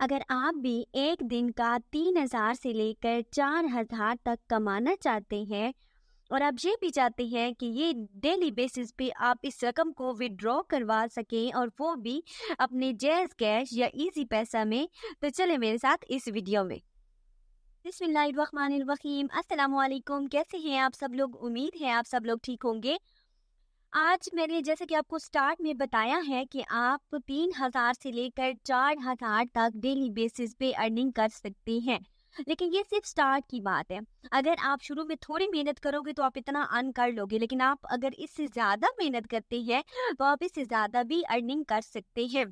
अगर आप भी एक दिन का 3,000 से लेकर 4,000 तक कमाना चाहते हैं और आप ये भी चाहते हैं कि ये डेली बेसिस पे आप इस रकम को विड्रॉ करवा सकें और वो भी अपने जैज़ कैश या इजी पैसा में, तो चले मेरे साथ इस वीडियो में। बिस्मिल्लाहिर्रहमानिर्रहीम। अस्सलाम वालेकुम। कैसे हैं आप सब लोग? उम्मीद है आप सब लोग ठीक होंगे। आज मैंने जैसे कि आपको स्टार्ट में बताया है कि आप 3,000 से लेकर 4,000 तक डेली बेसिस पे अर्निंग कर सकते हैं, लेकिन ये सिर्फ स्टार्ट की बात है। अगर आप शुरू में थोड़ी मेहनत करोगे तो आप इतना अर्न कर लोगे, लेकिन आप अगर इससे ज़्यादा मेहनत करते हैं तो आप इससे ज़्यादा भी अर्निंग कर सकते हैं।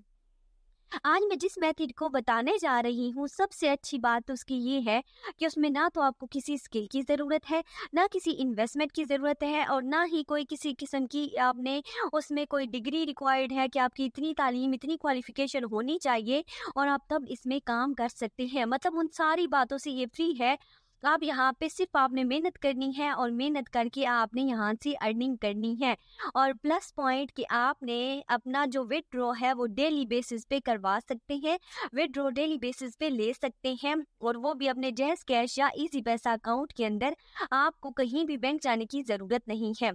आज मैं जिस मेथड को बताने जा रही हूँ, सबसे अच्छी बात उसकी ये है कि उसमें ना तो आपको किसी स्किल की ज़रूरत है, ना किसी इन्वेस्टमेंट की ज़रूरत है, और ना ही कोई किसी किस्म की आपने उसमें कोई डिग्री रिक्वायर्ड है कि आपकी इतनी तालीम, इतनी क्वालिफिकेशन होनी चाहिए और आप तब इसमें काम कर सकते हैं। मतलब उन सारी बातों से ये फ्री है। आप यहाँ पे सिर्फ आपने मेहनत करनी है और मेहनत करके आपने यहाँ से अर्निंग करनी है। और प्लस पॉइंट कि आपने अपना जो विथड्रॉ है वो डेली बेसिस पे करवा सकते हैं, विथड्रॉ डेली बेसिस पे ले सकते हैं, और वो भी अपने जैज़ कैश या इजी पैसा अकाउंट के अंदर। आपको कहीं भी बैंक जाने की ज़रूरत नहीं है।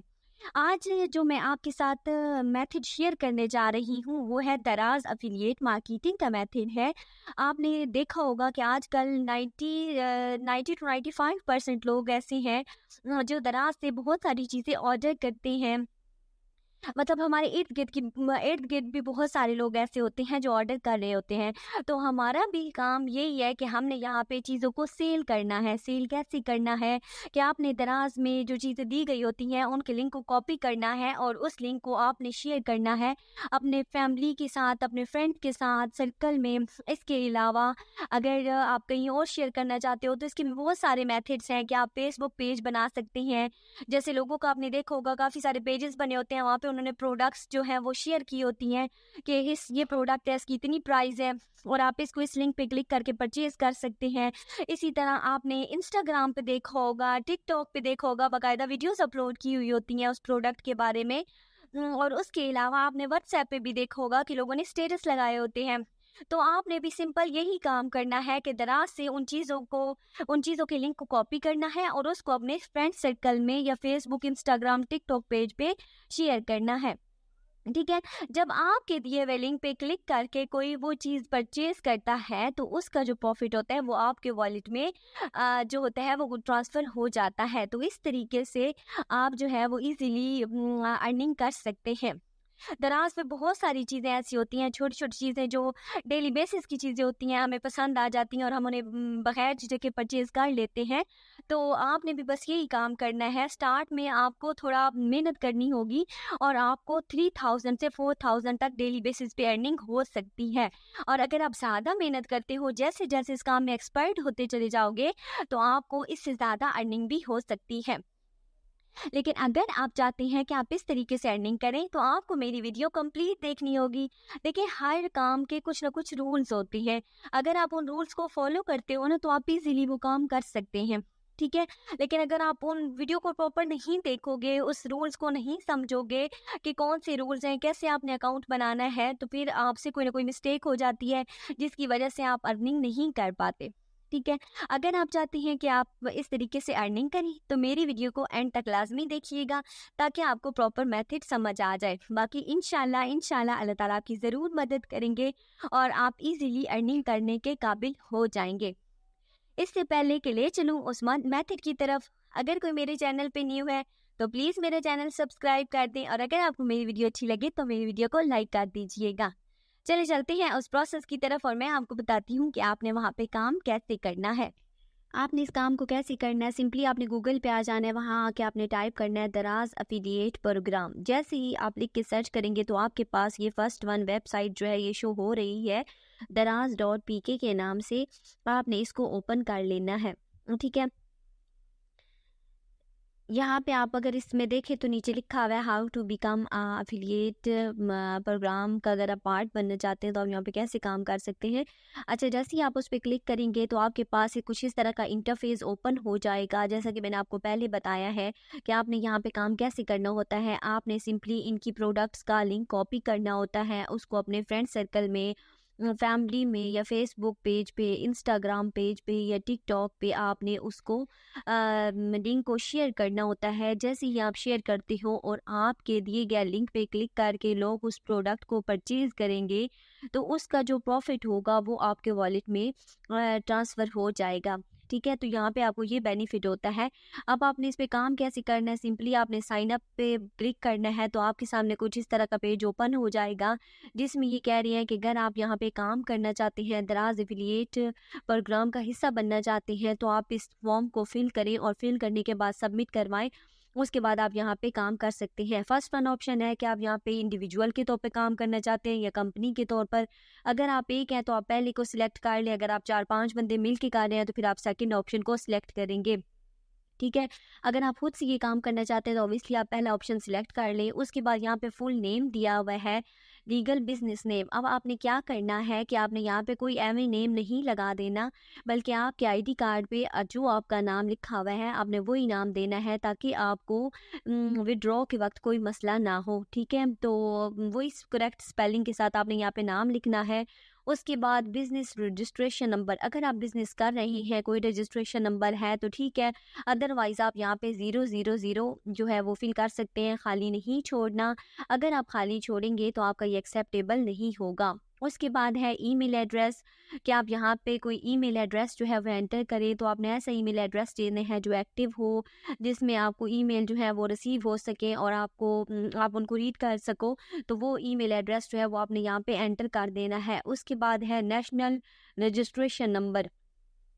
आज जो मैं आपके साथ मेथड शेयर करने जा रही हूँ वो है दराज अफिलिएट मार्केटिंग का मेथड है। आपने देखा होगा कि आजकल 90 टू 95% लोग ऐसे हैं जो दराज से बहुत सारी चीज़ें ऑर्डर करते हैं। मतलब हमारे इर्द-गिर्द भी बहुत सारे लोग ऐसे होते हैं जो ऑर्डर कर रहे होते हैं। तो हमारा भी काम यही है कि हमने यहाँ पे चीज़ों को सेल करना है। सेल कैसे करना है कि आपने दराज़ में जो चीज़ें दी गई होती हैं उनके लिंक को कॉपी करना है और उस लिंक को आपने शेयर करना है अपने फैमिली के साथ, अपने फ्रेंड के साथ, सर्कल में। इसके अलावा अगर आप कहीं और शेयर करना चाहते हो तो इसके भी बहुत सारे मेथड्स हैं कि आप फेसबुक पेज बना सकते हैं। जैसे लोगों का आपने देखा होगा काफ़ी सारे पेजेस बने होते हैं, वहाँ पे उन्होंने प्रोडक्ट्स जो हैं वो शेयर की होती हैं कि इस ये प्रोडक्ट है, इसकी इतनी प्राइस है और आप इसको इस लिंक पे क्लिक करके परचेज कर सकते हैं। इसी तरह आपने इंस्टाग्राम पे देखा होगा, टिकटॉक पे देखा होगा, बाकायदा वीडियोस अपलोड की हुई होती हैं उस प्रोडक्ट के बारे में। और उसके अलावा आपने व्हाट्सएप पे भी देखा होगा कि लोगों ने स्टेटस लगाए होते हैं। तो आपने भी सिंपल यही काम करना है कि दराज से उन चीज़ों के लिंक को कॉपी करना है और उसको अपने फ्रेंड सर्कल में या फेसबुक, इंस्टाग्राम, टिकटॉक पेज पे शेयर करना है। ठीक है। जब आपके दिए हुए लिंक पे क्लिक करके कोई वो चीज़ परचेज करता है तो उसका जो प्रॉफिट होता है वो आपके वॉलेट में जो होता है वो ट्रांसफ़र हो जाता है। तो इस तरीके से आप जो है वो इजीली अर्निंग कर सकते हैं। दराज में बहुत सारी चीज़ें ऐसी होती हैं, छोटी-छोटी चीज़ें जो डेली बेसिस की चीज़ें होती हैं, हमें पसंद आ जाती हैं और हम उन्हें बगैर झिझक के परचेज़ कर लेते हैं। तो आपने भी बस यही काम करना है। स्टार्ट में आपको थोड़ा मेहनत करनी होगी और आपको 3,000 से 4,000 तक डेली बेसिस पे अर्निंग हो सकती है। और अगर आप ज़्यादा मेहनत करते हो, जैसे-जैसे इस काम में एक्सपर्ट होते चले जाओगे, तो आपको इससे ज़्यादा अर्निंग भी हो सकती है। लेकिन अगर आप चाहते हैं कि आप इस तरीके से अर्निंग करें तो आपको मेरी वीडियो कंप्लीट देखनी होगी। देखिए, हर काम के कुछ ना कुछ रूल्स होते हैं। अगर आप उन रूल्स को फॉलो करते हो ना तो आप इजीली वो काम कर सकते हैं। ठीक है। लेकिन अगर आप उन वीडियो को प्रॉपर नहीं देखोगे, उस रूल्स को नहीं समझोगे कि कौन से रूल्स हैं, कैसे आपने अकाउंट बनाना है, तो फिर आपसे कोई ना कोई मिस्टेक हो जाती है जिसकी वजह से आप अर्निंग नहीं कर पाते। ठीक है। अगर आप चाहते हैं कि आप इस तरीके से अर्निंग करें तो मेरी वीडियो को एंड तक लाजमी देखिएगा ताकि आपको प्रॉपर मेथड समझ आ जाए। बाकी इंशाल्लाह अल्लाह ताला आपकी ज़रूर मदद करेंगे और आप इजीली अर्निंग करने के काबिल हो जाएंगे। इससे पहले के लिए चलूँ उस मेथड की तरफ। अगर कोई मेरे चैनल पे न्यू है तो प्लीज़ मेरा चैनल सब्सक्राइब कर दें और अगर आपको मेरी वीडियो अच्छी लगे तो मेरी वीडियो को लाइक कर दीजिएगा। चलिए चलते हैं उस प्रोसेस की तरफ और मैं आपको बताती हूँ कि आपने वहाँ पे काम कैसे करना है। आपने इस काम को कैसे करना है, सिंपली आपने गूगल पे आ जाना है, वहाँ आके आपने टाइप करना है दराज अफिलिएट प्रोग्राम। जैसे ही आप लिख के सर्च करेंगे तो आपके पास ये फर्स्ट वन वेबसाइट जो है ये शो हो रही है daraz.pk के नाम से। आपने इसको ओपन कर लेना है। ठीक है। यहाँ पे आप अगर इसमें देखें तो नीचे लिखा हुआ है how to become affiliate program का। अगर आप पार्ट बनना चाहते हैं तो आप यहाँ पे कैसे काम कर सकते हैं। अच्छा, जैसे ही आप उस पर क्लिक करेंगे तो आपके पास कुछ इस तरह का इंटरफेस ओपन हो जाएगा। जैसा कि मैंने आपको पहले बताया है कि आपने यहाँ पे काम कैसे करना होता है। आपने सिंपली इनकी प्रोडक्ट्स का लिंक कॉपी करना होता है, उसको अपने फ्रेंड सर्कल में फैमिली में या फेसबुक पेज पे, इंस्टाग्राम पेज पे या टिकटॉक पे आपने उसको लिंक को शेयर करना होता है। जैसे ही आप शेयर करते हो और आपके दिए गए लिंक पे क्लिक करके लोग उस प्रोडक्ट को परचेज़ करेंगे, तो उसका जो प्रॉफ़िट होगा वो आपके वॉलेट में ट्रांसफ़र हो जाएगा। ठीक है? तो यहाँ पे आपको ये बेनिफिट होता है। अब आपने इस पे काम कैसे करना है, सिंपली आपने साइन अप पे क्लिक करना है, तो आपके सामने कुछ इस तरह का पेज ओपन हो जाएगा, जिसमें ये कह रही हैं कि अगर आप यहाँ पे काम करना चाहते हैं, दराज़ एफ़िलिएट प्रोग्राम का हिस्सा बनना चाहते हैं, तो आप इस फॉर्म को फिल करें और फिल करने के बाद सबमिट करवाएँ। उसके बाद आप यहाँ पे काम कर सकते हैं। फर्स्ट वन ऑप्शन है कि आप यहाँ पे इंडिविजुअल के तौर पे काम करना चाहते हैं या कंपनी के तौर पर। अगर आप एक हैं तो आप पहले को सिलेक्ट कर लें, अगर आप 4-5 बंदे मिल के कर रहे हैं तो फिर आप सेकंड ऑप्शन को सिलेक्ट करेंगे। ठीक है? अगर आप खुद से ये काम करना चाहते हैं तो ऑब्वियसली आप पहला ऑप्शन सिलेक्ट कर लें। उसके बाद यहाँ पे फुल नेम दिया हुआ है, लीगल बिज़नेस नेम। अब आपने क्या करना है कि आपने यहाँ पे कोई एवरी नेम नहीं लगा देना, बल्कि आपके आईडी कार्ड पे जो आपका नाम लिखा हुआ है, आपने वही नाम देना है, ताकि आपको विथड्रॉ के वक़्त कोई मसला ना हो। ठीक है? तो वही करेक्ट स्पेलिंग के साथ आपने यहाँ पे नाम लिखना है। उसके बाद बिज़नेस रजिस्ट्रेशन नंबर, अगर आप बिज़नेस कर रहे हैं, कोई रजिस्ट्रेशन नंबर है तो ठीक है, अदरवाइज़ आप यहाँ पे 000 जो है वो फिल कर सकते हैं, खाली नहीं छोड़ना। अगर आप खाली छोड़ेंगे तो आपका ये एक्सेप्टेबल नहीं होगा। उसके बाद है ईमेल एड्रेस, कि आप यहाँ पे कोई ईमेल एड्रेस जो है वो एंटर करें, तो आपने ऐसा ईमेल एड्रेस देना है जो एक्टिव हो, जिसमें आपको ईमेल जो है वो रिसीव हो सके और आप उनको रीड कर सको। तो वो ईमेल एड्रेस जो है वो आपने यहाँ पे एंटर कर देना है। उसके बाद है नेशनल रजिस्ट्रेशन नंबर,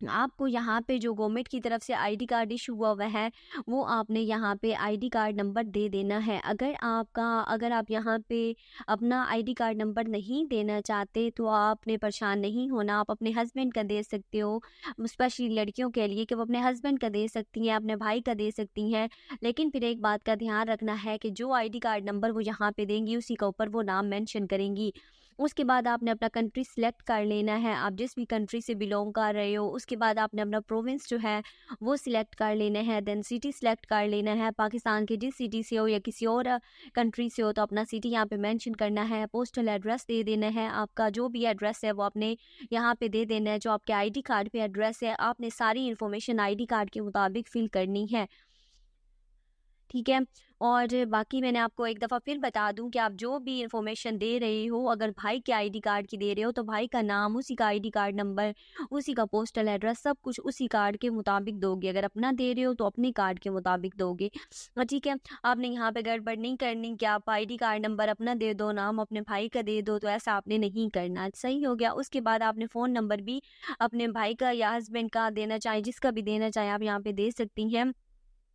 आपको यहाँ पे जो गवर्नमेंट की तरफ से आईडी कार्ड इशू हुआ हुआ है, वो आपने यहाँ पे आईडी कार्ड नंबर दे देना है। अगर आप यहाँ पे अपना आईडी कार्ड नंबर नहीं देना चाहते तो आपने परेशान नहीं होना, आप अपने हस्बैंड का दे सकते हो। स्पेशली लड़कियों के लिए कि वो अपने हस्बैंड का दे सकती हैं, अपने भाई का दे सकती हैं। लेकिन फिर एक बात का ध्यान रखना है कि जो आईडी कार्ड नंबर वो यहाँ पे देंगी, उसी का ऊपर वो नाम मेंशन करेंगी। उसके बाद आपने अपना कंट्री सिलेक्ट कर लेना है, आप जिस भी कंट्री से बिलोंग कर रहे हो। उसके बाद आपने अपना प्रोविंस जो है वो सिलेक्ट कर लेना है, देन सिटी सिलेक्ट कर लेना है। पाकिस्तान के जिस सिटी से हो या किसी और कंट्री से हो तो अपना सिटी यहाँ पे मेंशन करना है। पोस्टल एड्रेस दे देना है, आपका जो भी एड्रेस है वो आपने यहाँ पे दे देना है। जो आपके आईडी कार्ड पे एड्रेस है, आपने सारी इन्फॉर्मेशन आईडी कार्ड के मुताबिक फिल करनी है। ठीक है? और बाकी मैंने आपको एक दफ़ा फिर बता दूं कि आप जो भी इन्फॉर्मेशन दे रहे हो, अगर भाई के आईडी कार्ड की दे रहे हो तो भाई का नाम, उसी का आईडी कार्ड नंबर, उसी का पोस्टल एड्रेस, सब कुछ उसी कार्ड के मुताबिक दोगे। अगर अपना दे रहे हो तो अपने कार्ड के मुताबिक दोगे। ठीक है? आपने यहाँ पे गड़बड़ नहीं करनी कि आप आईडी कार्ड नंबर अपना दे दो, नाम अपने भाई का दे दो, तो ऐसा आपने नहीं करना। सही हो गया? उसके बाद आपने फ़ोन नंबर भी अपने भाई का या हस्बैंड का देना चाहें, जिसका भी देना चाहें आप यहाँ पे दे सकती हैं।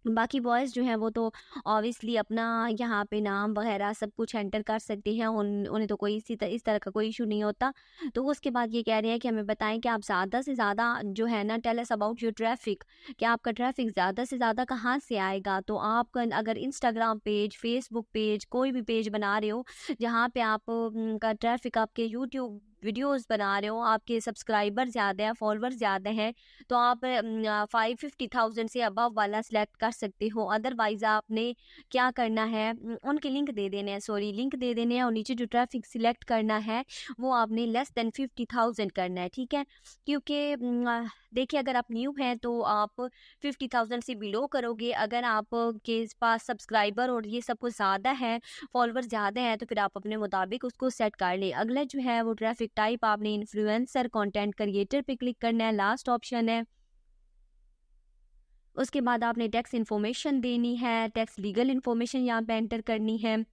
बाकी बॉयज़ जो हैं वो तो ऑब्वियसली अपना यहाँ पे नाम वगैरह सब कुछ एंटर कर सकते हैं, उन्हें तो कोई इस तरह का कोई इशू नहीं होता। तो उसके बाद ये कह रहे हैं कि हमें बताएं कि आप ज़्यादा से ज़्यादा जो है ना, tell us about your traffic, कि आपका ट्रैफिक ज़्यादा से ज़्यादा कहाँ से आएगा। तो आप अगर इंस्टाग्राम पेज, फेसबुक पेज, कोई भी पेज बना रहे हो जहाँ पे आप का ट्रैफिक, आपके यूट्यूब वीडियोस बना रहे हो, आपके सब्सक्राइबर ज़्यादा है, फॉलोअर ज़्यादा हैं, तो आप 550,000 से अबव वाला सिलेक्ट कर सकते हो। अदरवाइज़ आपने क्या करना है, उनके लिंक दे देने हैं, लिंक दे देने हैं, और नीचे जो ट्रैफिक सिलेक्ट करना है वो आपने लेस देन 50,000 करना है। ठीक है? क्योंकि देखिए, अगर आप न्यू हैं तो आप 50,000 से बिलो करोगे। अगर आप के पास सब्सक्राइबर और ये सब कुछ ज़्यादा है, फॉलोअर ज़्यादा हैं, तो फिर आप अपने मुताबिक उसको सेट कर लें। अगला जो है वो ट्रैफिक टाइप, आपने इन्फ्लुएंसर, कंटेंट क्रिएटर पे क्लिक करना है, लास्ट ऑप्शन है। उसके बाद आपने टैक्स इन्फॉर्मेशन देनी है, टैक्स लीगल इन्फॉर्मेशन यहाँ पे एंटर करनी है।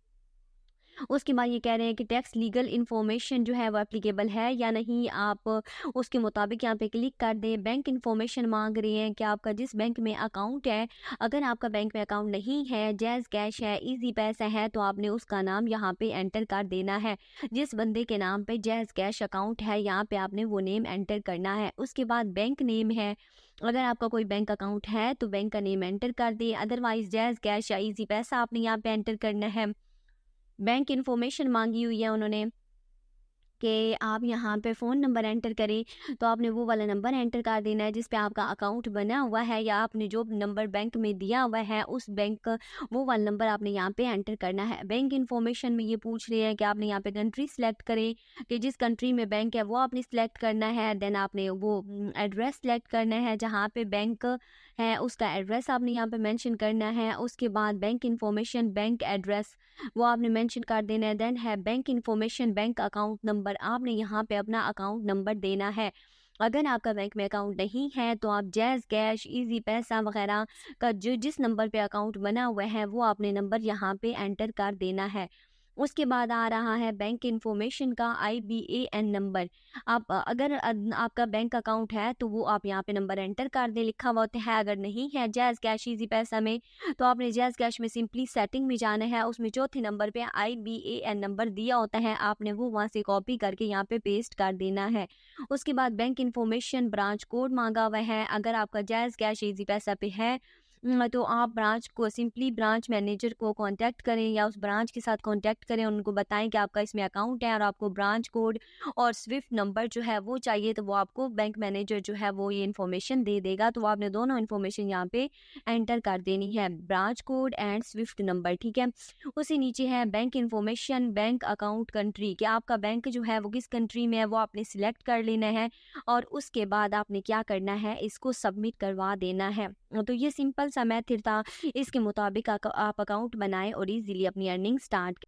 उसके बाद ये कह रहे हैं कि टैक्स लीगल इन्फॉर्मेशन जो है वो एप्लीकेबल है या नहीं, आप उसके मुताबिक यहाँ पे क्लिक कर दें। बैंक इन्फॉर्मेशन मांग रहे हैं कि आपका जिस बैंक में अकाउंट है, अगर आपका बैंक में अकाउंट नहीं है, जैज़ कैश है, इजी पैसा है, तो आपने उसका नाम यहाँ पे एंटर कर देना है। जिस बंदे के नाम पे जैज़ कैश अकाउंट है, यहाँ पे आपने वो नेम एंटर करना है। उसके बाद बैंक नेम है, अगर आपका कोई बैंक अकाउंट है तो बैंक का नेम एंटर कर दे, अदरवाइज जैज़ कैश या इजी पैसा आपने यहाँ पे एंटर करना है। बैंक इन्फॉर्मेशन मांगी हुई है उन्होंने, कि आप यहाँ पे फ़ोन नंबर एंटर करें, तो आपने वो वाला नंबर एंटर कर देना है जिस पे आपका अकाउंट बना हुआ है, या आपने जो नंबर बैंक में दिया हुआ है उस बैंक वो वाला नंबर आपने यहाँ पे एंटर करना है। बैंक इन्फॉर्मेशन में ये पूछ रहे हैं कि आपने यहाँ पे कंट्री सेलेक्ट करें कि जिस कंट्री में बैंक है वो आपने सेलेक्ट करना है। देन आपने वो एड्रेस सेलेक्ट करना है जहाँ पे बैंक है, उसका एड्रेस आपने यहाँ पे मेंशन करना है। उसके बाद बैंक इन्फॉर्मेशन, बैंक एड्रेस वो आपने मेंशन कर देना है। देन है bank information, bank account number, आपने यहाँ पे अपना अकाउंट नंबर देना है। अगर आपका बैंक में अकाउंट नहीं है तो आप जैज़ कैश, इजी पैसा वगैरह का जो जिस नंबर पे अकाउंट बना हुआ है वो आपने नंबर यहाँ पे एंटर कर देना है। उसके बाद आ रहा है बैंक इन्फॉर्मेशन का IBAN नंबर। आप अगर आपका बैंक अकाउंट है तो वो आप यहाँ पे नंबर एंटर कर दें, लिखा हुआ होता है। अगर नहीं है जैज़ कैश, इजी पैसा में, तो आपने जैज़ कैश में सिंपली सेटिंग में जाना है। उसमें चौथे नंबर पे IBAN नंबर दिया होता है, आपने वो वहाँ से कॉपी करके यहाँ पे पेस्ट कर देना है। उसके बाद बैंक इन्फॉर्मेशन, ब्रांच कोड मांगा हुआ है। अगर आपका जैज़ कैश, इजी पैसा पे है तो आप ब्रांच को सिंपली ब्रांच मैनेजर को कांटेक्ट करें या उस ब्रांच के साथ कांटेक्ट करें, उनको बताएं कि आपका इसमें अकाउंट है और आपको ब्रांच कोड और स्विफ्ट नंबर जो है वो चाहिए, तो वो आपको बैंक मैनेजर जो है वो ये इन्फॉर्मेशन दे देगा। तो आपने दोनों इन्फॉर्मेशन यहाँ पे एंटर कर देनी है, branch code and Swift number, ठीक है। उसी नीचे है bank information, bank account country, कि आपका बैंक जो है वो किस कंट्री में है वो आपने सिलेक्ट कर लेना है और उसके बाद आपने क्या करना है, इसको सबमिट करवा देना है। तो ये सिंपल सा मेथड था, इसके मुताबिक आप अकाउंट बनाएं और इजीली अपनी अर्निंग स्टार्ट